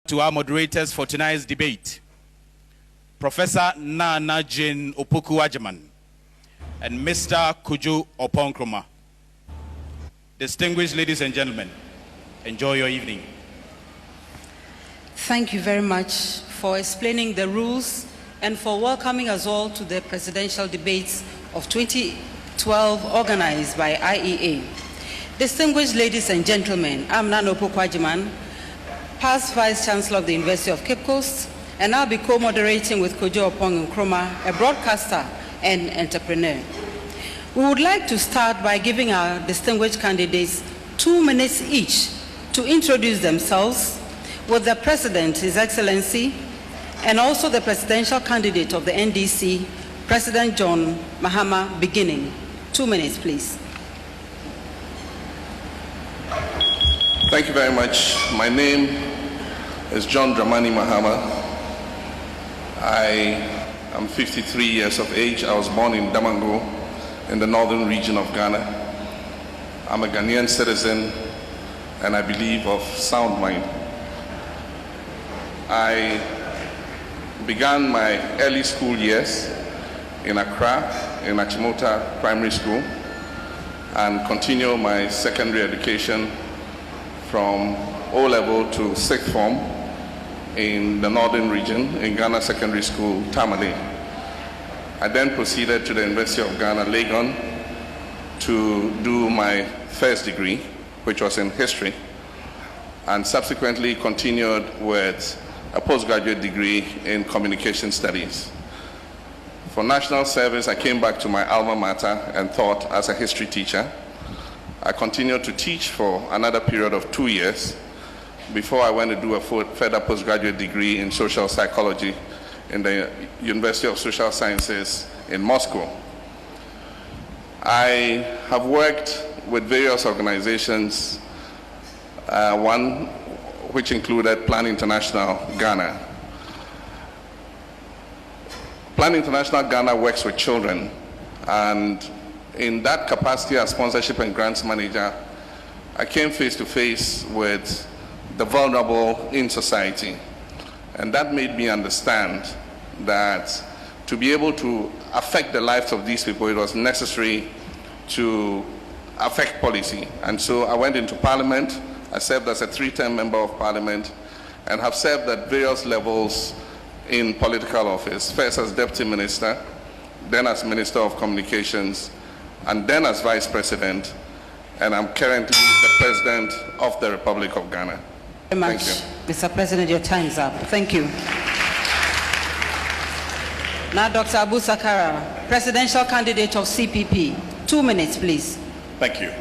To our moderators for tonight's debate, Professor Nana Jane Opoku-Agyeman and Mr. Kojo Oponkroma. Distinguished ladies and gentlemen, enjoy your evening. Thank you very much for explaining the rules and for welcoming us all to the presidential debates of 2012 organized by IEA. Distinguished ladies and gentlemen, I'm Nana Opoku-Agyeman, past Vice Chancellor of the University of Cape Coast, and I'll be co-moderating with Kojo Oponkroma, a broadcaster and entrepreneur. We would like to start by giving our distinguished candidates 2 minutes each to introduce themselves, with the President, His Excellency, and also the presidential candidate of the NDC, President John Mahama, beginning. 2 minutes, please. Thank you very much. My name is John Dramani Mahama. I am 53 years of age. I was born in Damango in the northern region of Ghana. I'm a Ghanaian citizen and I believe of sound mind. I began my early school years in Accra, in Achimota Primary School, and continued my secondary education from O-level to 6th form in the northern region in Ghana Secondary School, Tamale. I then proceeded to the University of Ghana, Legon, to do my first degree, which was in history, and subsequently continued with a postgraduate degree in communication studies. For national service, I came back to my alma mater and taught as a history teacher. I continued to teach for another period of 2 years before I went to do a further postgraduate degree in social psychology in the University of Social Sciences in Moscow. I have worked with various organizations, one which included Plan International Ghana. Plan International Ghana works with children, and in that capacity as sponsorship and grants manager, I came face to face with the vulnerable in society. And that made me understand that to be able to affect the lives of these people, it was necessary to affect policy. And so I went into Parliament. I served as a 3-term member of Parliament and have served at various levels in political office, first as Deputy Minister, then as Minister of Communications, and then as Vice President, and I'm currently the President of the Republic of Ghana. Very much. Thank you. Mr. President, your time is up. Thank you. Now, Dr. Abu Sakara, presidential candidate of CPP. 2 minutes, please. Thank you.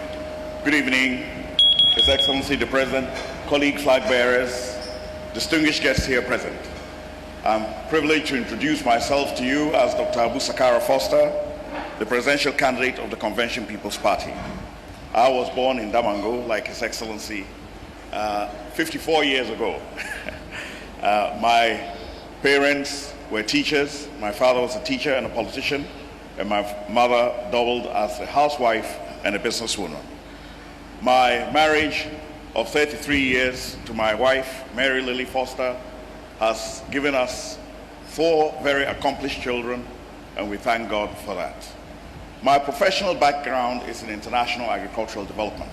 Good evening, His Excellency the President, colleague flag bearers, distinguished guests here present. I'm privileged to introduce myself to you as Dr. Abu Sakara Foster, the presidential candidate of the Convention People's Party. I was born in Damango, like His Excellency, 54 years ago. My parents were teachers. My father was a teacher and a politician, and my mother doubled as a housewife and a businesswoman. My marriage of 33 years to my wife, Mary Lily Foster, has given us 4 very accomplished children, and we thank God for that. My professional background is in international agricultural development,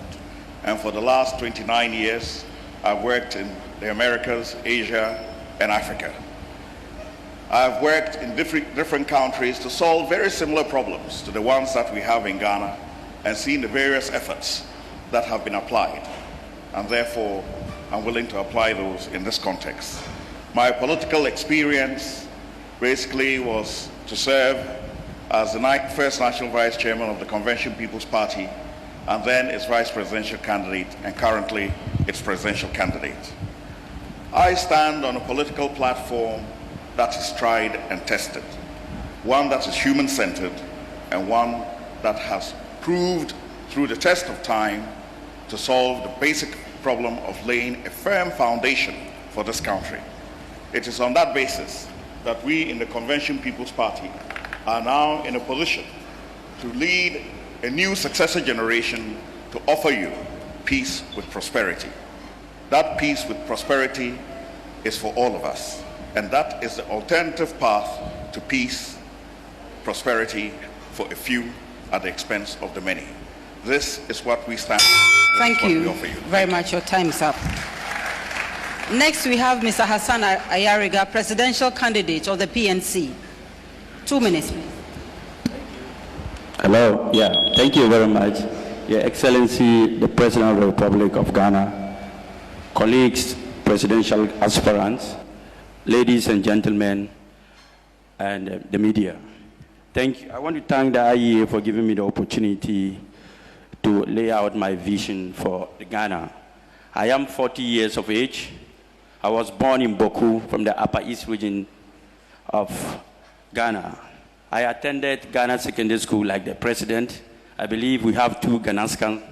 and for the last 29 years, I've worked in the Americas, Asia, and Africa. I've worked in different countries to solve very similar problems to the ones that we have in Ghana, and seen the various efforts that have been applied, and therefore I'm willing to apply those in this context. My political experience basically was to serve as the first national vice chairman of the Convention People's Party, and then its vice presidential candidate, and currently its presidential candidate. I stand on a political platform that is tried and tested, one that is human-centered, and one that has proved through the test of time to solve the basic problem of laying a firm foundation for this country. It is on that basis that we in the Convention People's Party are now in a position to lead a new successor generation to offer you peace with prosperity. That peace with prosperity is for all of us. And that is the alternative path to peace, prosperity for a few at the expense of the many. This is what we stand for. Thank you very much. Your time is up. Next, we have Mr. Hassan Ayariga, presidential candidate of the PNC. 2 minutes, please. Hello. Yeah, thank you very much. Your Excellency, the President of the Republic of Ghana, colleagues, presidential aspirants, ladies and gentlemen, and the media. Thank you. I want to thank the IEA for giving me the opportunity to lay out my vision for Ghana. I am 40 years of age. I was born in Boku from the Upper East region of Ghana. I attended Ghana Secondary School like the president. I believe we have 2 Ghanaians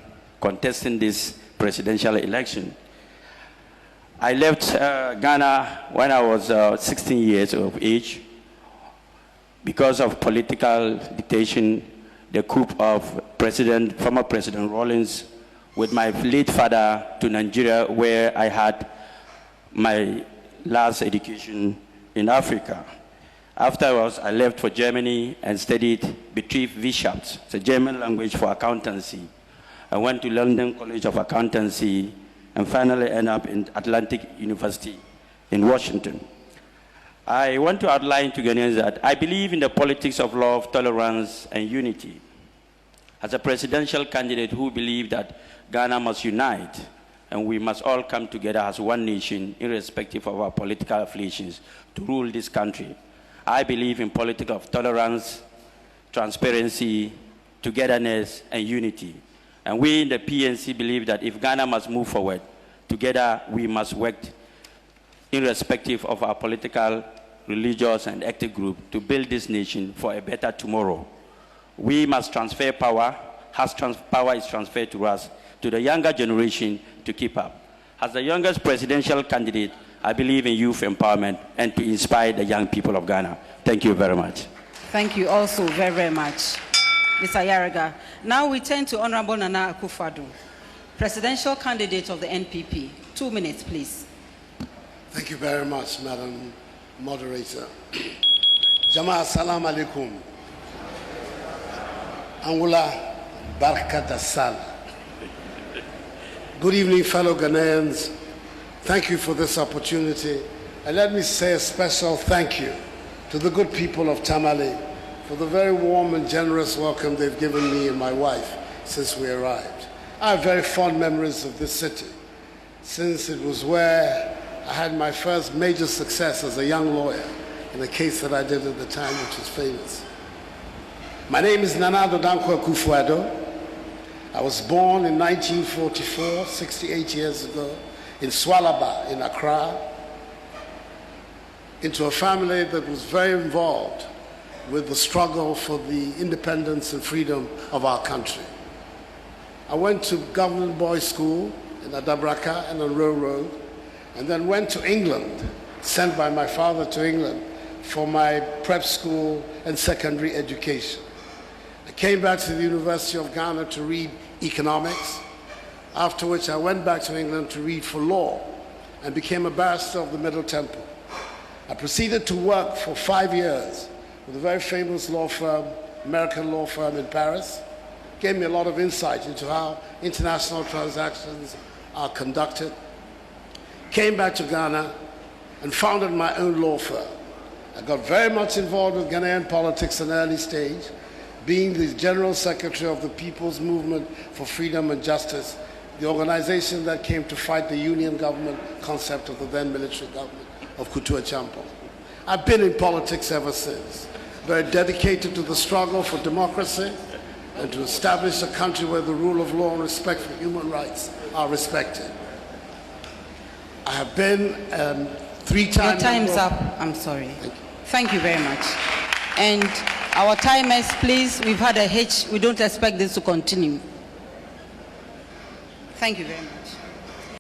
contesting this presidential election. I left Ghana when I was 16 years of age because of political dictation, the coup of former President Rawlings, with my late father to Nigeria, where I had my last education in Africa. Afterwards, I left for Germany and studied Betriebswirtschaft, it's a German language for accountancy. I went to London College of Accountancy and finally ended up in Atlantic University in Washington. I want to outline to Ghanaians that I believe in the politics of love, tolerance, and unity. As a presidential candidate who believes that Ghana must unite and we must all come together as one nation, irrespective of our political affiliations, to rule this country. I believe in politics of tolerance, transparency, togetherness, and unity. And we in the PNC believe that if Ghana must move forward, together we must work irrespective of our political, religious, and ethnic group to build this nation for a better tomorrow. We must transfer power, as power is transferred to us, to the younger generation to keep up. As the youngest presidential candidate, I believe in youth empowerment and to inspire the young people of Ghana. Thank you very much. Thank you also very, very much, Mr. Ayariga. Now we turn to Honorable Nana Akufo-Addo, presidential candidate of the NPP. 2 minutes, please. Thank you very much, Madam Moderator. Jama'a, assalamu alaikum. Angula Barka da Sal. Good evening, fellow Ghanaians. Thank you for this opportunity. And let me say a special thank you to the good people of Tamale for the very warm and generous welcome they've given me and my wife since we arrived. I have very fond memories of this city, since it was where I had my first major success as a young lawyer in a case that I did at the time, which is famous. My name is Nana Dodonko Akufo-Addo. I was born in 1944, 68 years ago, in Swalaba, in Accra, into a family that was very involved with the struggle for the independence and freedom of our country. I went to government boys' school in Adabraka and on Row Road, and then went to England, sent by my father to England for my prep school and secondary education. I came back to the University of Ghana to read economics, after which I went back to England to read for law and became a barrister of the Middle Temple. I proceeded to work for 5 years with a very famous law firm, American law firm in Paris. Gave me a lot of insight into how international transactions are conducted. Came back to Ghana and founded my own law firm. I got very much involved with Ghanaian politics at an early stage, being the General Secretary of the People's Movement for Freedom and Justice, the organization that came to fight the union government concept of the then military government of Kutu Champo. I've been in politics ever since, very dedicated to the struggle for democracy and to establish a country where the rule of law and respect for human rights are respected. I have been 3 times... Your time's up. I'm sorry. Thank you very much. And our timers, please, we've had a hitch. We don't expect this to continue. Thank you very much.